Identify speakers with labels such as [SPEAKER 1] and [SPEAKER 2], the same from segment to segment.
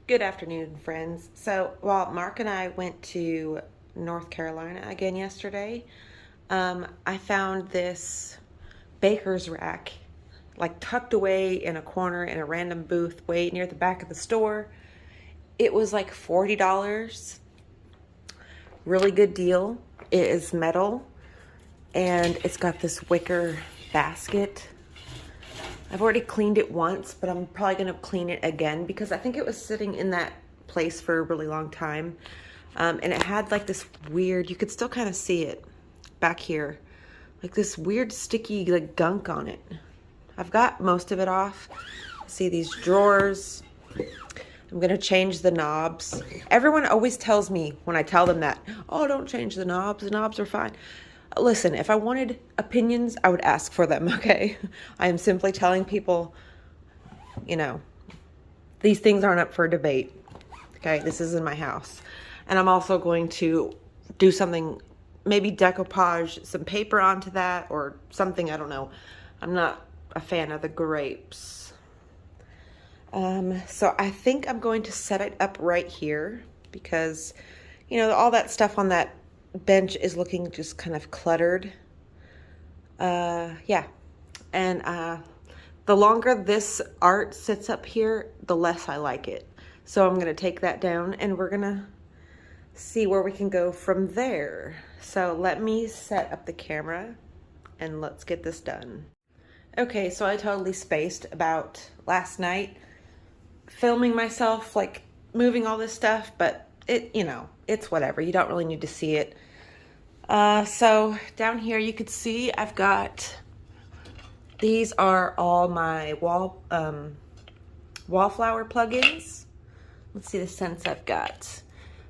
[SPEAKER 1] Good afternoon, friends. So while Mark and I went to North Carolina again yesterday, I found this baker's rack like tucked away in a corner in a random booth way near the back of the store. It was like $40. Really good deal. It is metal and it's got this wicker basket. I've already cleaned it once, but I'm probably going to clean it again because I think it was sitting in that place for a really long time. And it had like this weird, you could still kind of see it back here, like this weird sticky like gunk on it. I've got most of it off. See these drawers. I'm going to change the knobs. Everyone always tells me when I tell them that, oh, don't change the knobs are fine. Listen, if I wanted opinions, I would ask for them, okay? I am simply telling people, these things aren't up for debate, okay? This is in my house. And I'm also going to do something, maybe decoupage some paper onto that or something, I don't know. I'm not a fan of the grapes. So I think I'm going to set it up right here because, all that stuff on that bench is looking just kind of cluttered. Yeah. And the longer this art sits up here, the less I like it. So I'm going to take that down and we're going to see where we can go from there. So let me set up the camera and let's get this done. Okay, so I totally spaced about last night filming myself, like moving all this stuff, but it's whatever. You don't really need to see it. So down here you could see I've got, these are all my wallflower plugins. Let's see the scents I've got.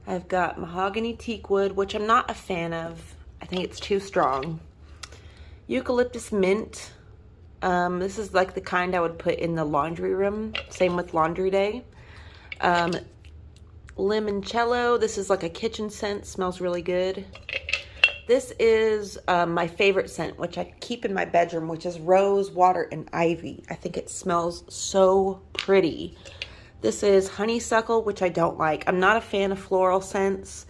[SPEAKER 1] I've got mahogany teakwood, which I'm not a fan of. I think it's too strong. Eucalyptus mint. This is like the kind I would put in the laundry room. Same with laundry day. Limoncello. This is like a kitchen scent. Smells really good. This is my favorite scent, which I keep in my bedroom, which is rose, water, and ivy. I think it smells so pretty. This is honeysuckle, which I don't like. I'm not a fan of floral scents.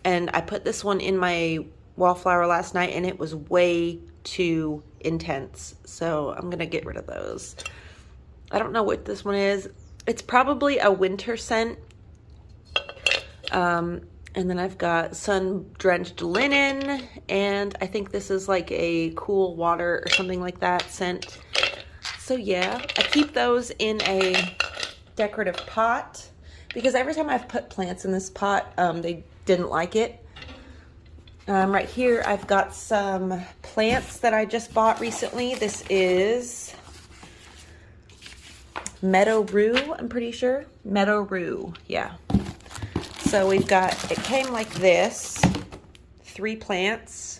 [SPEAKER 1] And I put this one in my wallflower last night, and it was way too intense. So I'm going to get rid of those. I don't know what this one is. It's probably a winter scent. And then I've got sun-drenched linen, and I think this is like a cool water or something like that scent. So yeah, I keep those in a decorative pot because every time I've put plants in this pot, they didn't like it. Right here, I've got some plants that I just bought recently. This is Meadow Rue, I'm pretty sure. Meadow Rue, yeah. So we've got, it came like this, 3 plants,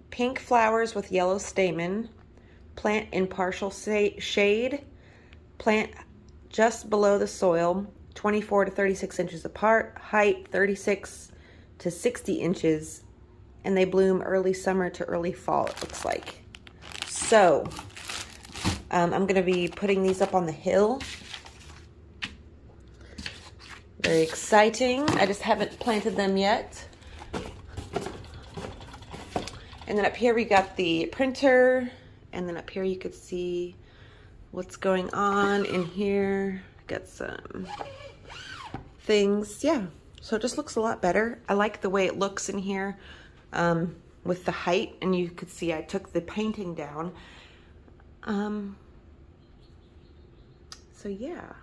[SPEAKER 1] pink flowers with yellow stamen, plant in partial shade, plant just below the soil, 24 to 36 inches apart, height 36 to 60 inches, and they bloom early summer to early fall, it looks like. So, I'm going to be putting these up on the hill. Very exciting. I just haven't planted them yet. And then up here we got the printer, and then up here you could see what's going on in here. Got some things, yeah. So it just looks a lot better. I like the way it looks in here with the height, and you could see I took the painting down. So yeah.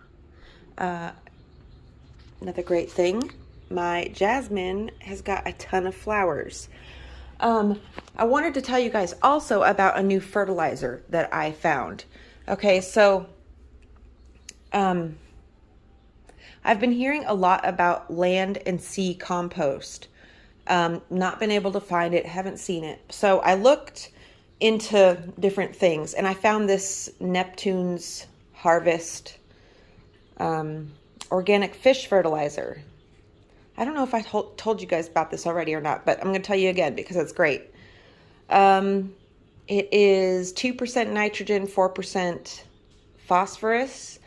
[SPEAKER 1] Another great thing, my jasmine has got a ton of flowers. I wanted to tell you guys also about a new fertilizer that I found. Okay, so I've been hearing a lot about land and sea compost. Not been able to find it, haven't seen it. So I looked into different things and I found this Neptune's Harvest organic fish fertilizer. I don't know if I told you guys about this already or not, but I'm going to tell you again because it's great. It is 2% nitrogen, 4% phosphorus,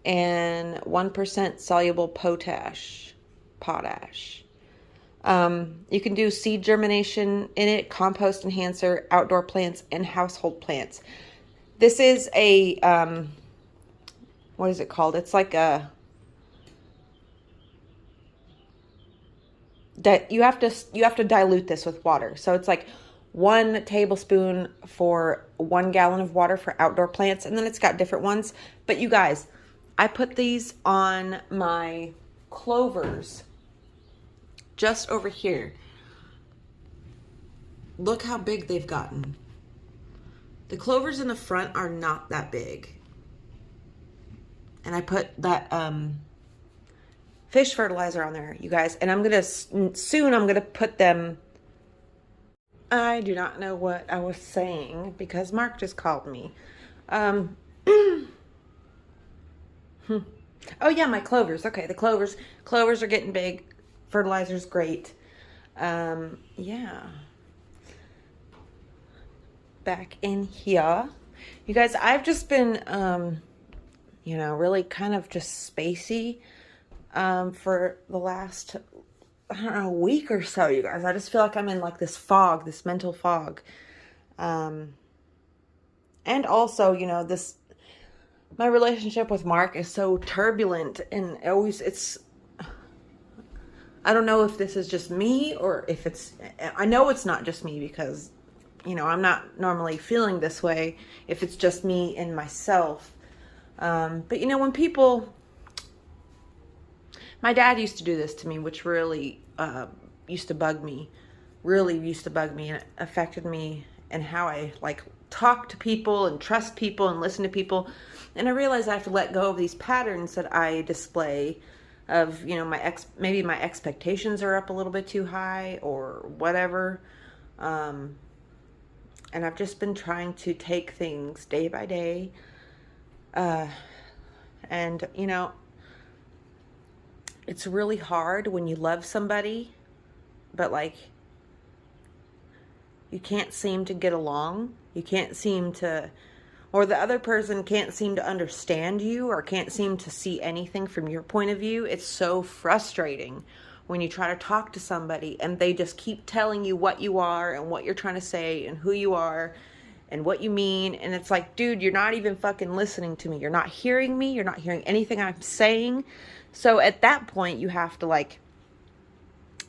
[SPEAKER 1] and 1% soluble potash. You can do seed germination in it, compost enhancer, outdoor plants, and household plants. This is a, what is it called? It's like you have to dilute this with water. So it's like 1 tablespoon for 1 gallon of water for outdoor plants. And then it's got different ones. But you guys, I put these on my clovers just over here. Look how big they've gotten. The clovers in the front are not that big. And I put that fish fertilizer on there, you guys. And I'm going to put them. I do not know what I was saying because Mark just called me. Oh yeah, my clovers. Okay, the clovers are getting big. Fertilizer's great. Yeah. Back in here. You guys, I've just been, really kind of just spacey for the last, I don't know, week or so, you guys. I just feel like I'm in like this fog, this mental fog. And also, my relationship with Mark is so turbulent and I don't know if this is just me or if I know it's not just me because, I'm not normally feeling this way if it's just me and myself. But when people, my dad used to do this to me, which really used to bug me and it affected me and how I talk to people and trust people and listen to people. And I realized I have to let go of these patterns that I display of, maybe my expectations are up a little bit too high or whatever. And I've just been trying to take things day by day. And, it's really hard when you love somebody, but you can't seem to get along. You can't seem to, or the other person can't seem to understand you or can't seem to see anything from your point of view. It's so frustrating when you try to talk to somebody and they just keep telling you what you are and what you're trying to say and who you are and what you mean. And it's like, dude, you're not even fucking listening to me. You're not hearing me. You're not hearing anything I'm saying. So at that point, you have to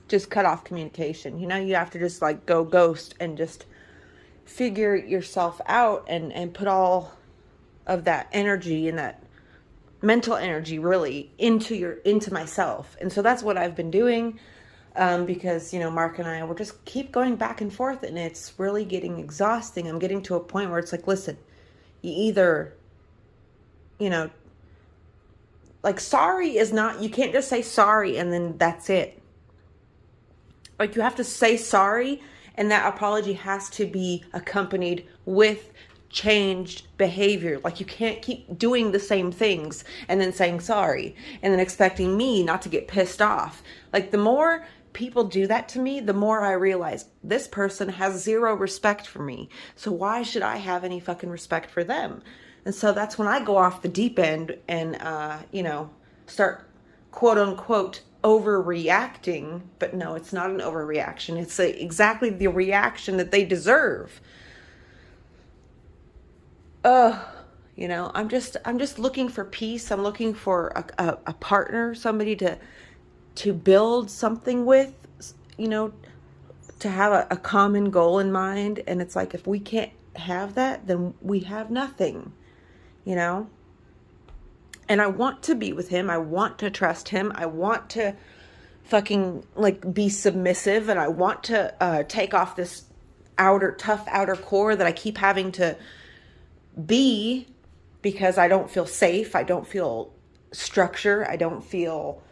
[SPEAKER 1] just cut off communication. You have to just go ghost and just figure yourself out and put all of that energy and that mental energy really into myself. And so that's what I've been doing, because, Mark and I will just keep going back and forth and it's really getting exhausting. I'm getting to a point where it's like, listen, you either, sorry is not, you can't just say sorry and then that's it. You have to say sorry, and that apology has to be accompanied with changed behavior. You can't keep doing the same things and then saying sorry and then expecting me not to get pissed off. The more people do that to me, the more I realize this person has zero respect for me. So why should I have any fucking respect for them? And so that's when I go off the deep end and, start quote unquote overreacting. But no, it's not an overreaction. It's exactly the reaction that they deserve. I'm just looking for peace. I'm looking for a partner, somebody to build something with, to have a common goal in mind. And it's if we can't have that, then we have nothing, And I want to be with him. I want to trust him. I want to fucking be submissive, and I want to take off this tough outer core that I keep having to be because I don't feel safe. I don't feel structure. I don't feel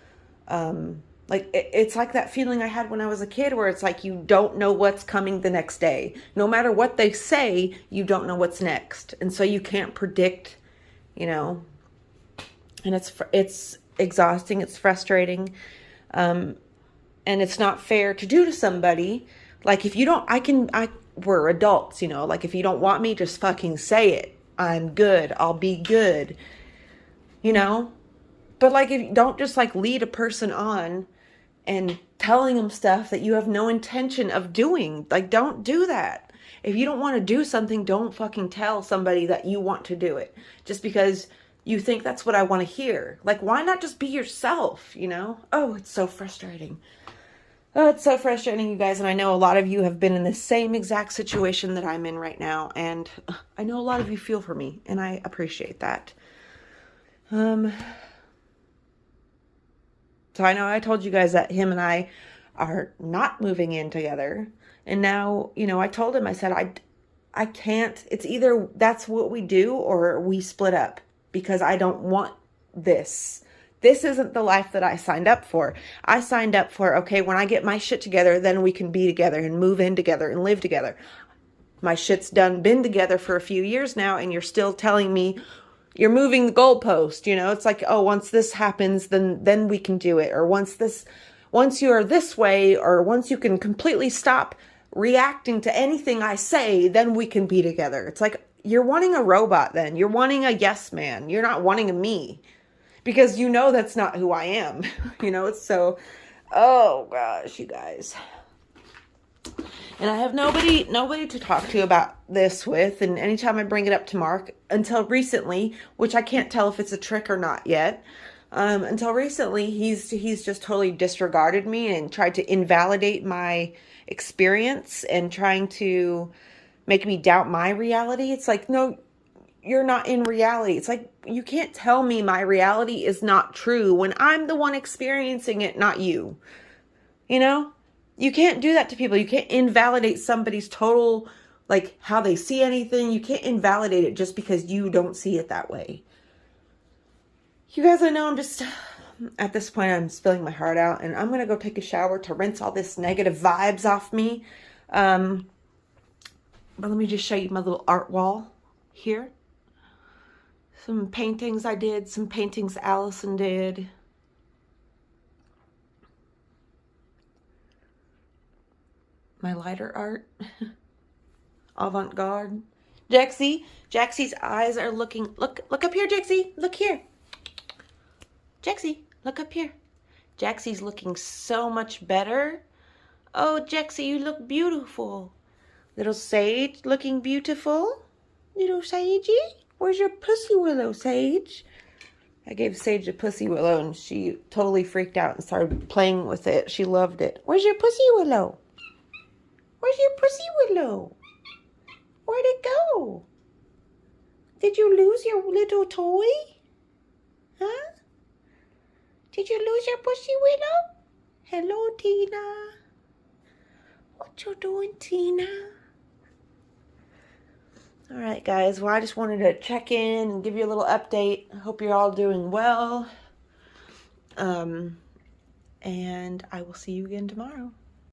[SPEAKER 1] it's like that feeling I had when I was a kid where it's you don't know what's coming the next day. No matter what they say, you don't know what's next. And so you can't predict, and it's exhausting. It's frustrating. And it's not fair to do to somebody. If you don't, we're adults, if you don't want me, just fucking say it. I'm good. I'll be good. you know? But like, if don't just like lead a person on and telling them stuff that you have no intention of doing. Like, don't do that. If you don't want to do something, don't fucking tell somebody that you want to do it just because you think that's what I want to hear. Like, why not just be yourself, you know? Oh, it's so frustrating. Oh, it's so frustrating, you guys. And I know a lot of you have been in the same exact situation that I'm in right now. And I know a lot of you feel for me, and I appreciate that. So I know I told you guys that him and I are not moving in together. And now, you know, I told him, I said, I can't, it's either that's what we do or we split up because I don't want this. This isn't the life that I signed up for. I signed up for, okay, when I get my shit together, then we can be together and move in together and live together. My shit's been together for a few years now, and you're still telling me you're moving the goalpost, you know? It's like, oh, once this happens, then we can do it. Or once you are this way, or once you can completely stop reacting to anything I say, then we can be together. It's like, you're wanting a robot then. You're wanting a yes man. You're not wanting a me. Because you know that's not who I am. You know, it's so, oh gosh, you guys. And I have nobody to talk to about this with. And anytime I bring it up to Mark, until recently, which I can't tell if it's a trick or not yet, until recently, he's just totally disregarded me and tried to invalidate my experience and trying to make me doubt my reality. It's like, no, you're not in reality. It's like, you can't tell me my reality is not true when I'm the one experiencing it, not you. You know? You can't do that to people. You can't invalidate somebody's total, like, how they see anything. You can't invalidate it just because you don't see it that way. You guys, I know I'm just, at this point, I'm spilling my heart out. And I'm going to go take a shower to rinse all this negative vibes off me. But let me just show you my little art wall here. Some paintings I did. Some paintings Allison did. My lighter art. Avant-garde. Jaxie's eyes are looking, look up here, Jaxie, look here. Jaxie, look up here. Jaxie's looking so much better. Oh, Jaxie, you look beautiful. Little Sage looking beautiful. Little Sagey, where's your pussy willow, Sage? I gave Sage a pussy willow and she totally freaked out and started playing with it. She loved it. Where's your pussy willow? Where's your pussy willow? Where'd it go? Did you lose your little toy? Huh? Did you lose your pussy willow? Hello, Tina. What you doing, Tina? All right, guys. Well, I just wanted to check in and give you a little update. I hope you're all doing well. And I will see you again tomorrow.